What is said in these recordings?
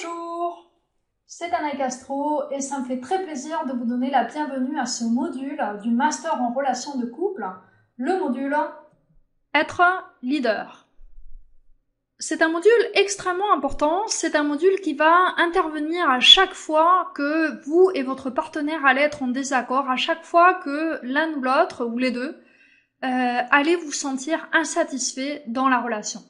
Bonjour, c'est Anna Castro et ça me fait très plaisir de vous donner la bienvenue à ce module du Master en relations de couple, le module Être leader. C'est un module extrêmement important, c'est un module qui va intervenir à chaque fois que vous et votre partenaire allez être en désaccord, à chaque fois que l'un ou l'autre, ou les deux, allez vous sentir insatisfait dans la relation.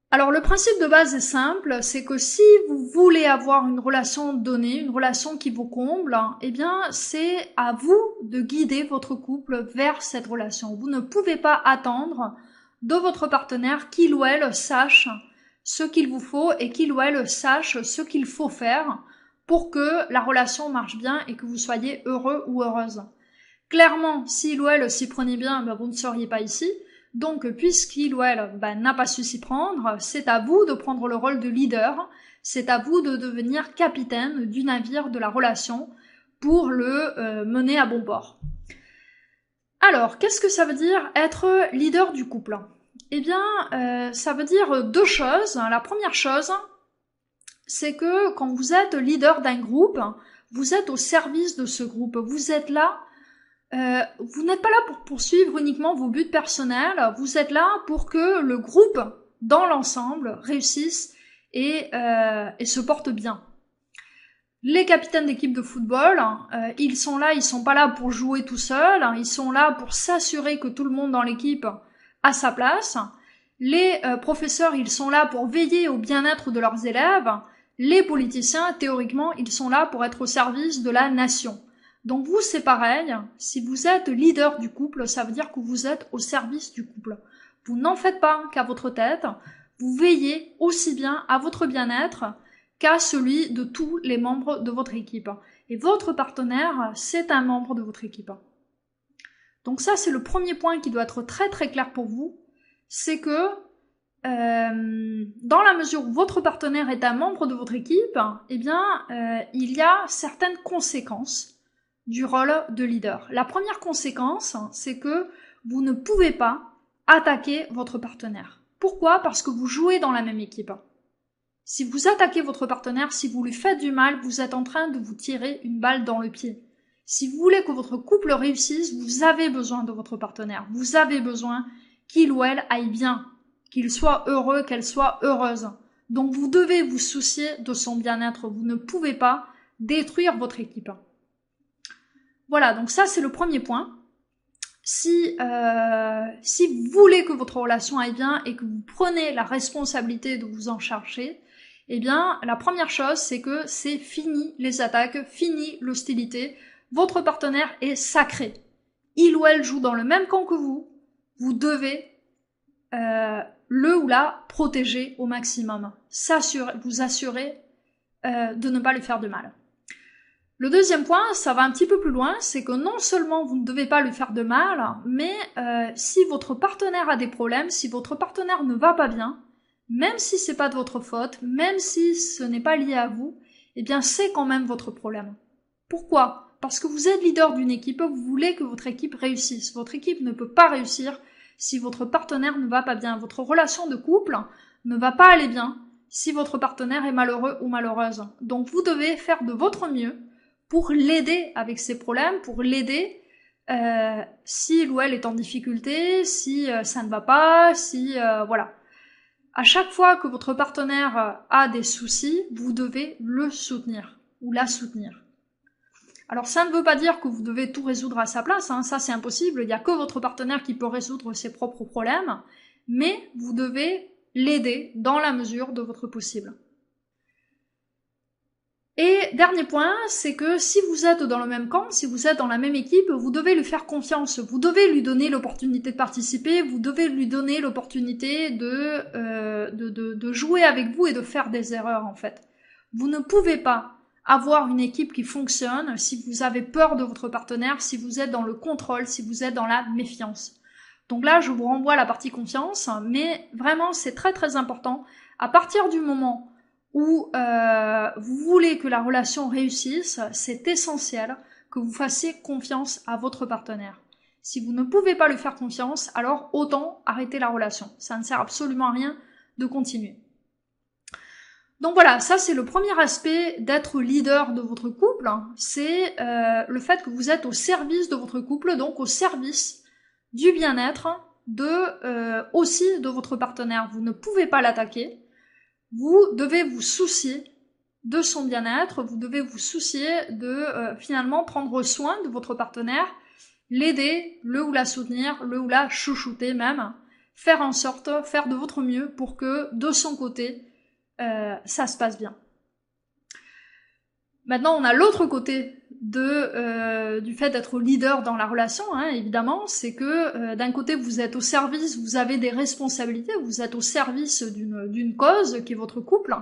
Alors le principe de base est simple, c'est que si vous voulez avoir une relation donnée, une relation qui vous comble, eh bien c'est à vous de guider votre couple vers cette relation. Vous ne pouvez pas attendre de votre partenaire qu'il ou elle sache ce qu'il vous faut et qu'il ou elle sache ce qu'il faut faire pour que la relation marche bien et que vous soyez heureux ou heureuse. Clairement, s'il ou elle s'y prenait bien, vous ne seriez pas ici. Donc, puisqu'il ou elle n'a pas su s'y prendre, c'est à vous de prendre le rôle de leader, c'est à vous de devenir capitaine du navire de la relation pour le mener à bon port. Alors, qu'est-ce que ça veut dire être leader du couple ? Eh bien, ça veut dire deux choses. La première chose, c'est que quand vous êtes leader d'un groupe, vous êtes au service de ce groupe, vous êtes là. Vous n'êtes pas là pour poursuivre uniquement vos buts personnels, vous êtes là pour que le groupe, dans l'ensemble, réussisse et se porte bien. Les capitaines d'équipe de football, ils sont pas là pour jouer tout seuls, ils sont là pour s'assurer que tout le monde dans l'équipe a sa place. Les professeurs, ils sont là pour veiller au bien-être de leurs élèves. Les politiciens, théoriquement, ils sont là pour être au service de la nation. Donc vous, c'est pareil, si vous êtes leader du couple, ça veut dire que vous êtes au service du couple. Vous n'en faites pas qu'à votre tête, vous veillez aussi bien à votre bien-être qu'à celui de tous les membres de votre équipe. Et votre partenaire, c'est un membre de votre équipe. Donc ça, c'est le premier point qui doit être très très clair pour vous, c'est que dans la mesure où votre partenaire est un membre de votre équipe, eh bien, il y a certaines conséquences du rôle de leader. La première conséquence, c'est que vous ne pouvez pas attaquer votre partenaire. Pourquoi ? Parce que vous jouez dans la même équipe. Si vous attaquez votre partenaire, si vous lui faites du mal, vous êtes en train de vous tirer une balle dans le pied. Si vous voulez que votre couple réussisse, vous avez besoin de votre partenaire. Vous avez besoin qu'il ou elle aille bien, qu'il soit heureux, qu'elle soit heureuse. Donc vous devez vous soucier de son bien-être. Vous ne pouvez pas détruire votre équipe. Voilà, donc ça c'est le premier point. Si vous voulez que votre relation aille bien et que vous prenez la responsabilité de vous en charger, eh bien la première chose c'est que c'est fini les attaques, fini l'hostilité. Votre partenaire est sacré. Il ou elle joue dans le même camp que vous. Vous devez le ou la protéger au maximum. Vous assurer de ne pas lui faire de mal. Le deuxième point, ça va un petit peu plus loin, c'est que non seulement vous ne devez pas lui faire de mal, mais si votre partenaire a des problèmes, si votre partenaire ne va pas bien, même si c'est pas de votre faute, même si ce n'est pas lié à vous, eh bien c'est quand même votre problème. Pourquoi ? Parce que vous êtes leader d'une équipe, vous voulez que votre équipe réussisse. Votre équipe ne peut pas réussir si votre partenaire ne va pas bien. Votre relation de couple ne va pas aller bien si votre partenaire est malheureux ou malheureuse. Donc vous devez faire de votre mieux pour l'aider avec ses problèmes, pour l'aider si il ou elle est en difficulté, si ça ne va pas, voilà. À chaque fois que votre partenaire a des soucis, vous devez le soutenir ou la soutenir. Alors ça ne veut pas dire que vous devez tout résoudre à sa place, hein, ça c'est impossible, il n'y a que votre partenaire qui peut résoudre ses propres problèmes, mais vous devez l'aider dans la mesure de votre possible. Et dernier point, c'est que si vous êtes dans le même camp, si vous êtes dans la même équipe, vous devez lui faire confiance, vous devez lui donner l'opportunité de participer, vous devez lui donner l'opportunité de jouer avec vous et de faire des erreurs en fait. Vous ne pouvez pas avoir une équipe qui fonctionne si vous avez peur de votre partenaire, si vous êtes dans le contrôle, si vous êtes dans la méfiance. Donc là, je vous renvoie à la partie confiance, mais vraiment c'est très très important. À partir du moment où vous voulez que la relation réussisse, c'est essentiel que vous fassiez confiance à votre partenaire. Si vous ne pouvez pas lui faire confiance, alors autant arrêter la relation. Ça ne sert absolument à rien de continuer. Donc voilà, ça c'est le premier aspect d'être leader de votre couple, c'est le fait que vous êtes au service de votre couple, donc au service du bien-être aussi de votre partenaire. Vous ne pouvez pas l'attaquer, vous devez vous soucier de son bien-être, vous devez vous soucier de finalement prendre soin de votre partenaire, l'aider, le ou la soutenir, le ou la chouchouter même, faire en sorte, faire de votre mieux pour que de son côté, ça se passe bien. Maintenant, on a l'autre côté du fait d'être leader dans la relation, hein, évidemment, c'est que d'un côté, vous êtes au service, vous avez des responsabilités, vous êtes au service d'une cause qui est votre couple.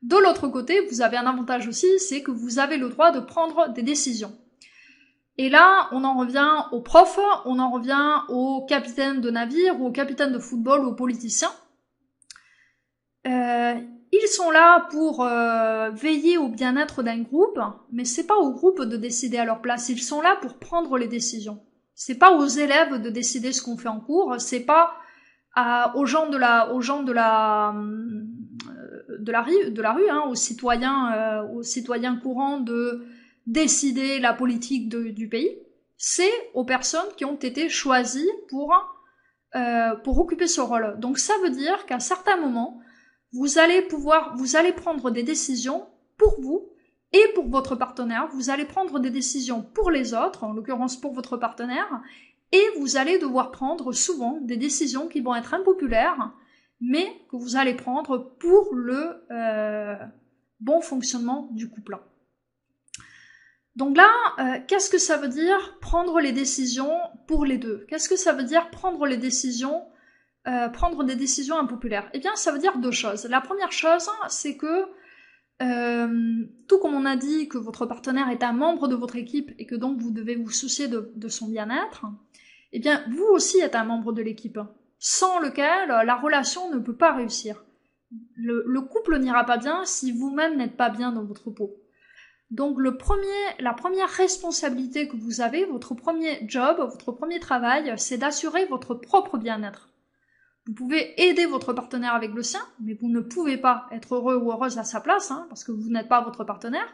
De l'autre côté, vous avez un avantage aussi, c'est que vous avez le droit de prendre des décisions. Et là, on en revient aux profs, on en revient aux capitaines de navire, ou aux capitaines de football, ou aux politiciens. Ils sont là pour veiller au bien-être d'un groupe, mais c'est pas au groupe de décider à leur place. Ils sont là pour prendre les décisions. C'est pas aux élèves de décider ce qu'on fait en cours. C'est pas aux gens de la rue, hein, aux citoyens courants de décider la politique du pays. C'est aux personnes qui ont été choisies pour occuper ce rôle. Donc ça veut dire qu'à certains moments, vous allez prendre des décisions pour vous et pour votre partenaire. Vous allez prendre des décisions pour les autres, en l'occurrence pour votre partenaire, et vous allez devoir prendre souvent des décisions qui vont être impopulaires, mais que vous allez prendre pour le bon fonctionnement du couple. Donc là, qu'est-ce que ça veut dire prendre les décisions pour les deux? Qu'est-ce que ça veut dire prendre des décisions impopulaires? Eh bien, ça veut dire deux choses. La première chose, c'est que, tout comme on a dit que votre partenaire est un membre de votre équipe et que donc vous devez vous soucier de son bien-être, eh bien, vous aussi êtes un membre de l'équipe, sans lequel la relation ne peut pas réussir. Le couple n'ira pas bien si vous-même n'êtes pas bien dans votre peau. Donc la première responsabilité que vous avez, votre premier job, votre premier travail, c'est d'assurer votre propre bien-être. Vous pouvez aider votre partenaire avec le sien, mais vous ne pouvez pas être heureux ou heureuse à sa place, hein, parce que vous n'êtes pas votre partenaire.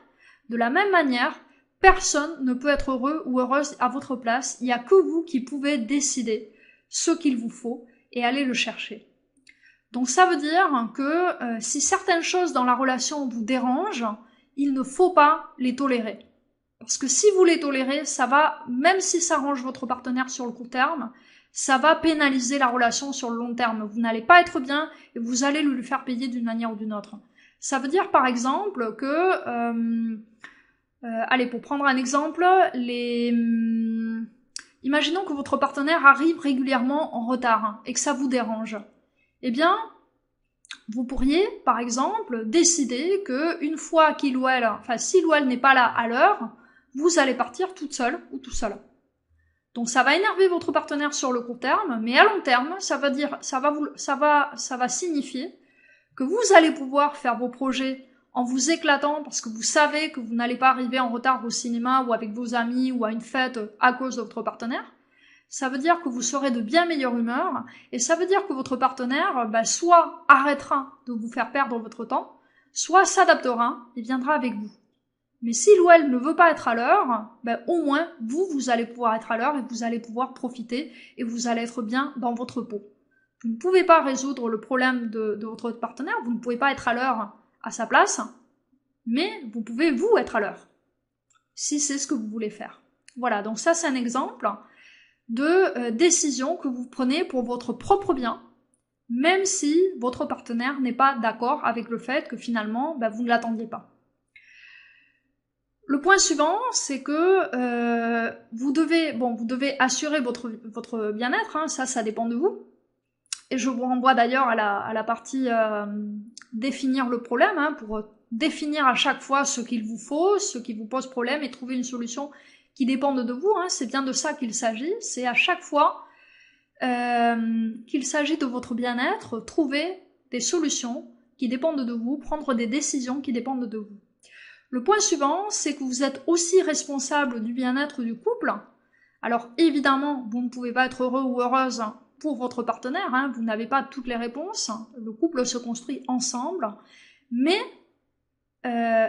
De la même manière, personne ne peut être heureux ou heureuse à votre place, il n'y a que vous qui pouvez décider ce qu'il vous faut et aller le chercher. Donc ça veut dire que si certaines choses dans la relation vous dérangent, il ne faut pas les tolérer. Parce que si vous les tolérez, ça va, même si ça arrange votre partenaire sur le court terme, ça va pénaliser la relation sur le long terme. Vous n'allez pas être bien et vous allez lui faire payer d'une manière ou d'une autre. Ça veut dire par exemple que, allez, pour prendre un exemple, imaginons que votre partenaire arrive régulièrement en retard et que ça vous dérange. Eh bien, vous pourriez, par exemple, décider que une fois qu'il ou elle, enfin s'il ou elle n'est pas là à l'heure, vous allez partir toute seule ou tout seul. Donc ça va énerver votre partenaire sur le court terme, mais à long terme, ça va signifier que vous allez pouvoir faire vos projets en vous éclatant parce que vous savez que vous n'allez pas arriver en retard au cinéma ou avec vos amis ou à une fête à cause de votre partenaire. Ça veut dire que vous serez de bien meilleure humeur, et ça veut dire que votre partenaire, soit arrêtera de vous faire perdre votre temps, soit s'adaptera et viendra avec vous. Mais s'il ou elle ne veut pas être à l'heure, au moins, vous allez pouvoir être à l'heure et vous allez pouvoir profiter et vous allez être bien dans votre peau. Vous ne pouvez pas résoudre le problème de votre partenaire, vous ne pouvez pas être à l'heure à sa place, mais vous pouvez vous être à l'heure, si c'est ce que vous voulez faire. Voilà, donc ça c'est un exemple de décision que vous prenez pour votre propre bien, même si votre partenaire n'est pas d'accord avec le fait que finalement, vous ne l'attendiez pas. Le point suivant, c'est que vous devez assurer votre bien-être, hein, ça dépend de vous. Et je vous renvoie d'ailleurs à la partie définir le problème, hein, pour définir à chaque fois ce qu'il vous faut, ce qui vous pose problème et trouver une solution qui dépendent de vous, hein, c'est bien de ça qu'il s'agit, c'est à chaque fois qu'il s'agit de votre bien-être, trouver des solutions qui dépendent de vous, prendre des décisions qui dépendent de vous. Le point suivant, c'est que vous êtes aussi responsable du bien-être du couple. Alors évidemment, vous ne pouvez pas être heureux ou heureuse pour votre partenaire, hein, vous n'avez pas toutes les réponses, le couple se construit ensemble, mais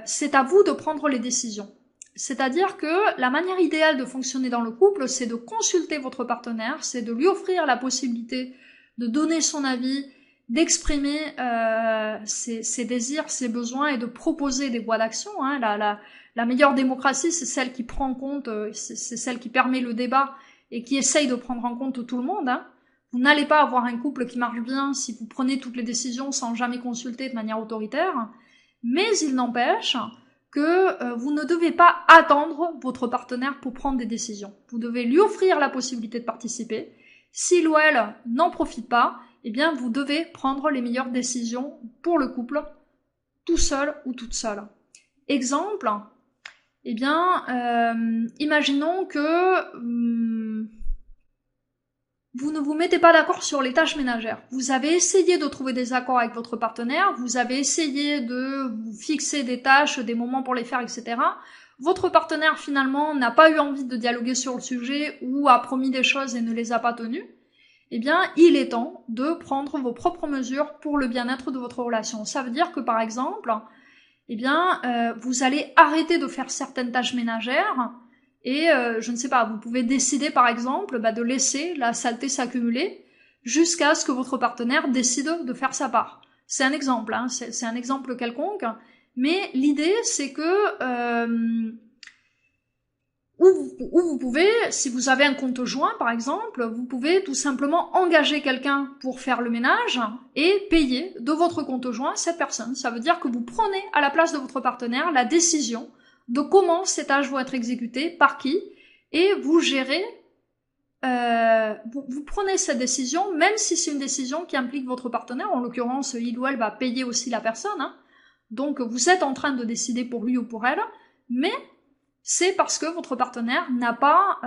c'est à vous de prendre les décisions. C'est-à-dire que la manière idéale de fonctionner dans le couple, c'est de consulter votre partenaire, c'est de lui offrir la possibilité de donner son avis, d'exprimer ses désirs, ses besoins et de proposer des voies d'action. Hein. La meilleure démocratie, c'est celle qui prend en compte, c'est celle qui permet le débat et qui essaye de prendre en compte tout le monde. Hein. Vous n'allez pas avoir un couple qui marche bien si vous prenez toutes les décisions sans jamais consulter de manière autoritaire, mais il n'empêche que vous ne devez pas attendre votre partenaire pour prendre des décisions. Vous devez lui offrir la possibilité de participer. S'il ou elle n'en profite pas, eh bien vous devez prendre les meilleures décisions pour le couple, tout seul ou toute seule. Exemple, eh bien, imaginons que vous ne vous mettez pas d'accord sur les tâches ménagères. Vous avez essayé de trouver des accords avec votre partenaire, vous avez essayé de vous fixer des tâches, des moments pour les faire, etc. Votre partenaire, finalement, n'a pas eu envie de dialoguer sur le sujet ou a promis des choses et ne les a pas tenues. Eh bien, il est temps de prendre vos propres mesures pour le bien-être de votre relation. Ça veut dire que, par exemple, eh bien, vous allez arrêter de faire certaines tâches ménagères et, je ne sais pas, vous pouvez décider, par exemple, de laisser la saleté s'accumuler jusqu'à ce que votre partenaire décide de faire sa part. C'est un exemple, hein, c'est un exemple quelconque, mais l'idée, c'est que ou vous pouvez, si vous avez un compte joint par exemple, vous pouvez tout simplement engager quelqu'un pour faire le ménage et payer de votre compte joint cette personne. Ça veut dire que vous prenez à la place de votre partenaire la décision de comment ces tâches vont être exécutées, par qui, et vous gérez, vous prenez cette décision, même si c'est une décision qui implique votre partenaire, en l'occurrence il ou elle va payer aussi la personne, hein. Donc vous êtes en train de décider pour lui ou pour elle, mais c'est parce que votre partenaire n'a pas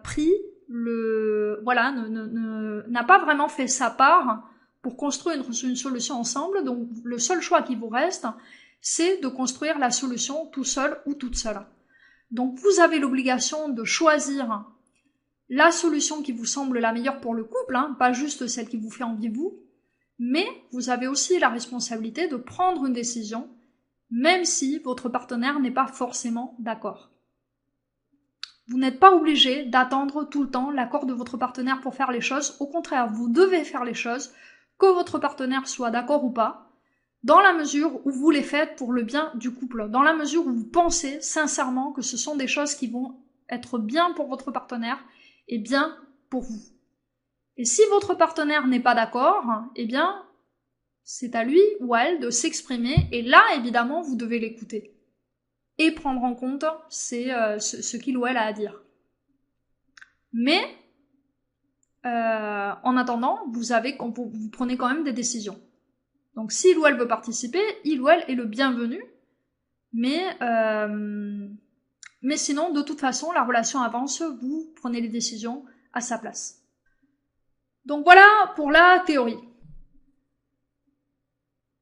pris n'a pas vraiment fait sa part pour construire une solution ensemble. Donc le seul choix qui vous reste, c'est de construire la solution tout seul ou toute seule. Donc vous avez l'obligation de choisir la solution qui vous semble la meilleure pour le couple, hein, pas juste celle qui vous fait envie vous, mais vous avez aussi la responsabilité de prendre une décision, même si votre partenaire n'est pas forcément d'accord. Vous n'êtes pas obligé d'attendre tout le temps l'accord de votre partenaire pour faire les choses. Au contraire, vous devez faire les choses, que votre partenaire soit d'accord ou pas, dans la mesure où vous les faites pour le bien du couple, dans la mesure où vous pensez sincèrement que ce sont des choses qui vont être bien pour votre partenaire et bien pour vous. Et si votre partenaire n'est pas d'accord, eh bien, c'est à lui ou à elle de s'exprimer, et là, évidemment, vous devez l'écouter et prendre en compte ce qu'il ou elle a à dire. Mais, en attendant, vous prenez quand même des décisions. Donc, s'il ou elle veut participer, il ou elle est le bienvenu, mais sinon, de toute façon, la relation avance, vous prenez les décisions à sa place. Donc voilà pour la théorie.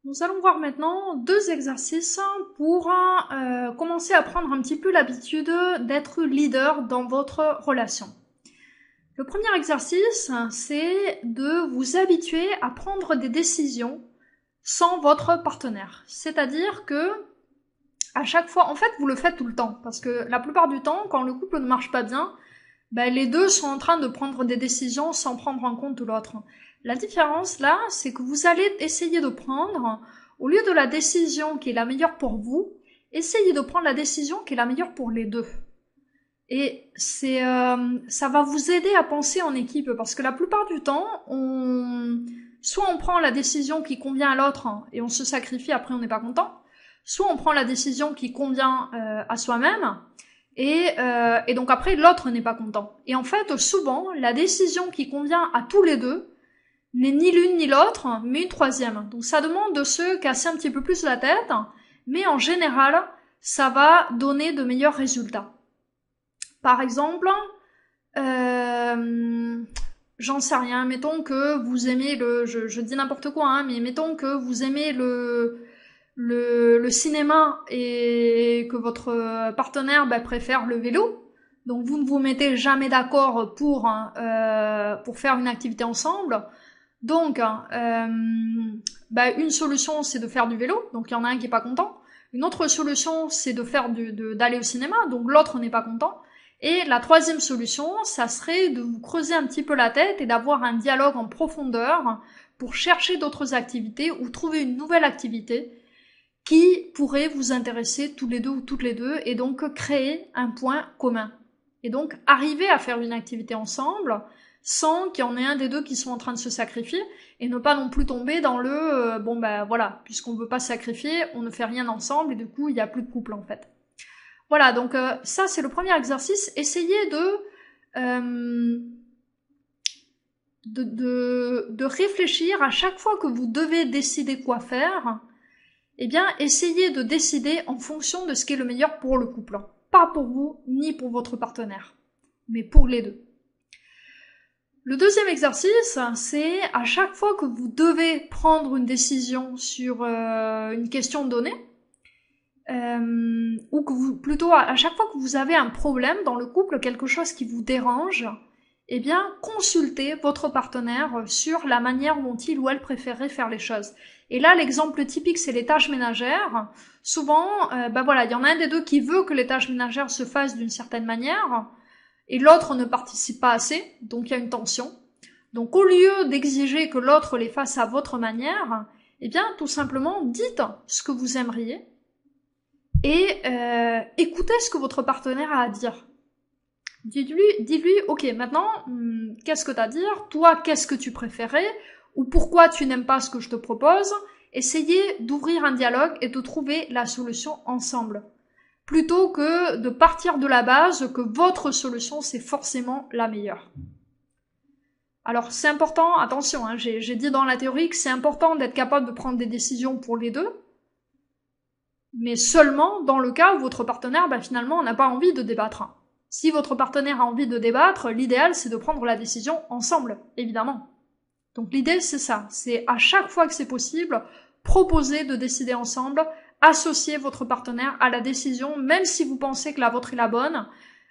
Nous allons voir maintenant 2 exercices pour commencer à prendre un petit peu l'habitude d'être leader dans votre relation. Le premier exercice, c'est de vous habituer à prendre des décisions sans votre partenaire. C'est-à-dire que à chaque fois, en fait, vous le faites tout le temps, parce que la plupart du temps, quand le couple ne marche pas bien, les deux sont en train de prendre des décisions sans prendre en compte l'autre. La différence là, c'est que vous allez essayer de prendre, au lieu de la décision qui est la meilleure pour vous, essayez de prendre la décision qui est la meilleure pour les deux. Et ça va vous aider à penser en équipe, parce que la plupart du temps, soit on prend la décision qui convient à l'autre et on se sacrifie, après on n'est pas content, soit on prend la décision qui convient à soi-même, et donc après l'autre n'est pas content. Et en fait, souvent, la décision qui convient à tous les deux n'est ni l'une ni l'autre, mais une troisième. Donc ça demande de se casser un petit peu plus la tête, mais en général, ça va donner de meilleurs résultats. Par exemple, j'en sais rien, mettons que vous aimez je dis n'importe quoi, hein, mais mettons que vous aimez le cinéma et que votre partenaire préfère le vélo. Donc vous ne vous mettez jamais d'accord pour faire une activité ensemble. Donc, une solution, c'est de faire du vélo, donc il y en a un qui est pas content. Une autre solution, c'est de faire d'aller au cinéma, donc l'autre n'est pas content. Et la troisième solution, ça serait de vous creuser un petit peu la tête et d'avoir un dialogue en profondeur pour chercher d'autres activités ou trouver une nouvelle activité qui pourrait vous intéresser tous les deux ou toutes les deux et donc créer un point commun. Et donc arriver à faire une activité ensemble sans qu'il y en ait un des deux qui soit en train de se sacrifier et ne pas non plus tomber dans le voilà, puisqu'on veut pas se sacrifier, on ne fait rien ensemble et du coup il n'y a plus de couple en fait. Voilà, donc ça c'est le premier exercice. Essayez de réfléchir à chaque fois que vous devez décider quoi faire. Eh bien, essayez de décider en fonction de ce qui est le meilleur pour le couple. Pas pour vous, ni pour votre partenaire, mais pour les deux. Le deuxième exercice, c'est à chaque fois que vous devez prendre une décision sur une question donnée, ou que vous, plutôt à chaque fois que vous avez un problème dans le couple, quelque chose qui vous dérange, eh bien, consultez votre partenaire sur la manière dont il ou elle préférerait faire les choses. Et là, l'exemple typique, c'est les tâches ménagères. Souvent, il y en a un des deux qui veut que les tâches ménagères se fassent d'une certaine manière, et l'autre ne participe pas assez, donc il y a une tension. Donc au lieu d'exiger que l'autre les fasse à votre manière, eh bien, tout simplement, dites ce que vous aimeriez, et écoutez ce que votre partenaire a à dire. Dites-lui, ok, maintenant, qu'est-ce que t'as à dire? Toi, qu'est-ce que tu préférais? Ou pourquoi tu n'aimes pas ce que je te propose? Essayez d'ouvrir un dialogue et de trouver la solution ensemble. Plutôt que de partir de la base que votre solution, c'est forcément la meilleure. Alors, c'est important, attention, j'ai dit dans la théorie que c'est important d'être capable de prendre des décisions pour les deux, mais seulement dans le cas où votre partenaire, finalement, n'a pas envie de débattre. Si votre partenaire a envie de débattre, l'idéal, c'est de prendre la décision ensemble, évidemment. Donc l'idée, c'est ça. C'est à chaque fois que c'est possible, proposer de décider ensemble, associer votre partenaire à la décision, même si vous pensez que la vôtre est la bonne.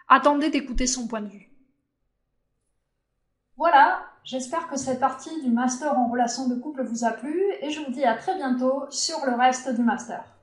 Attendez d'écouter son point de vue. Voilà, j'espère que cette partie du master en relations de couple vous a plu et je vous dis à très bientôt sur le reste du master.